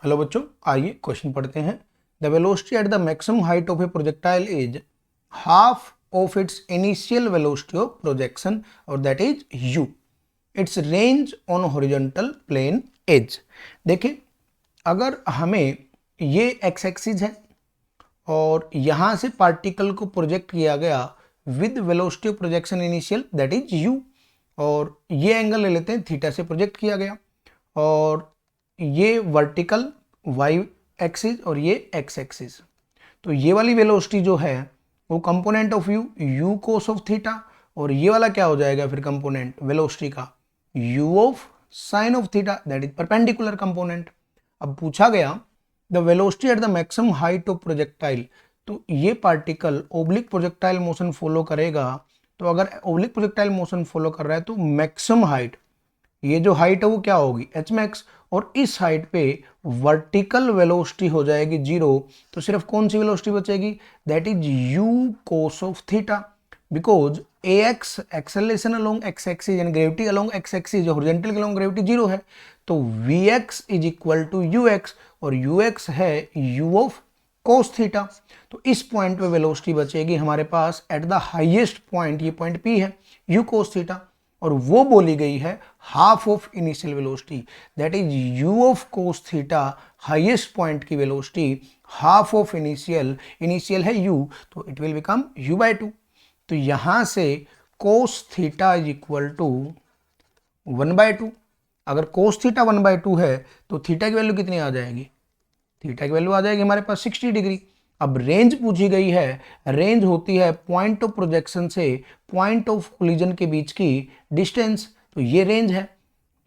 Hello बच्चों, आइए question पढ़ते हैं। The velocity at the maximum height of a projectile is half of its initial velocity of projection और that is u। Its range on horizontal plane is. देखिए, अगर हमें ये x axis है और यहाँ से पार्टिकल को प्रोजेक्ट किया गया with velocity of projection initial that is u, और ये एंगल ले लेते हैं थीटा से प्रोजेक्ट किया गया, और ये वर्टिकल वाई एक्सिस और ये एक्स एक्सिस। तो ये वाली वेलोसिटी जो है वो component of you you cos of theta, और ये वाला क्या हो जाएगा फिर कंपोनेंट वेलोसिटी का you of sine of theta that is perpendicular component. अब पूछा गया the velocity at the maximum height of projectile, तो ये particle oblique projectile motion follow करेगा। तो अगर ओब्लिक प्रोजेक्टाइल मोशन फॉलो कर रहा है तो मैक्सिमम हाइट, ये जो हाइट है वो क्या होगी एच मैक्स, और इस हाइट पे वर्टिकल वेलोसिटी हो जाएगी जीरो। तो सिर्फ कौन सी वेलोसिटी बचेगी that is U cos of theta, because A X acceleration along X axis यानी gravity along X axis horizontal along gravity zero है, तो V X is equal to U X, और यू एक्स है U of cos theta. तो इस point पे velocity बचेगी हमारे पास एट द हाईएस्ट पॉइंट, ये पॉइंट पी है यू कोस थीटा, और वो बोली गई है half of initial velocity that is you of cos theta, highest point की वेलोसिटी हाफ ऑफ इनिशियल है u, तो it will become u by 2। तो यहां से cos theta is equal to 1/2। अगर कोस थीटा 1/2 है तो थीटा की वैल्यू कितनी आ जाएगी, थीटा की वैल्यू आ जाएगी हमारे पास 60 डिग्री। अब रेंज पूछी गई है, रेंज होती है पॉइंट ऑफ प्रोजेक्शन से पॉइंट ऑफ कोलिजन के बीच की डिस्टेंस, तो ये रेंज है।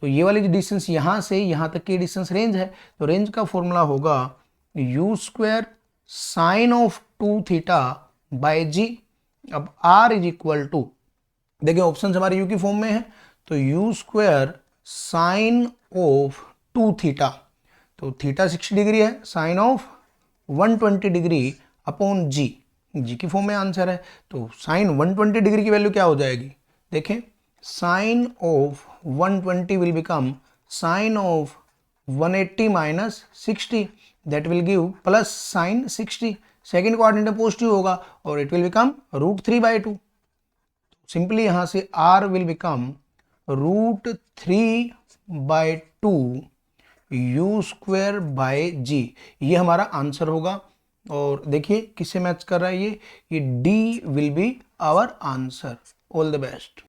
तो ये वाली डिस्टेंस यहाँ से यहाँ तक की डिस्टेंस रेंज है। तो रेंज का फॉर्मूला होगा u square sine of 2 theta by g. अब r इज इक्वल टू, देखिए ऑप्शन हमारे u की फॉर्म में है, तो u square sine of 2 theta, तो थीटा 60 डिग्री है, sine of 120 degree upon g, g की फॉर्म में आंसर है। तो साइन 120 डिग्री की वैल्यू क्या हो जाएगी, देखें sine of 120 will become sine of 180 minus 60 that will give plus sine 60। Second coordinate में पॉजिटिव होगा और इट विल बिकम √3/2। सिंपली यहां से r will become √3/2 u square by g, ये हमारा आंसर होगा। और देखिए किससे मैच कर रहा है ये D will be our answer. All the best.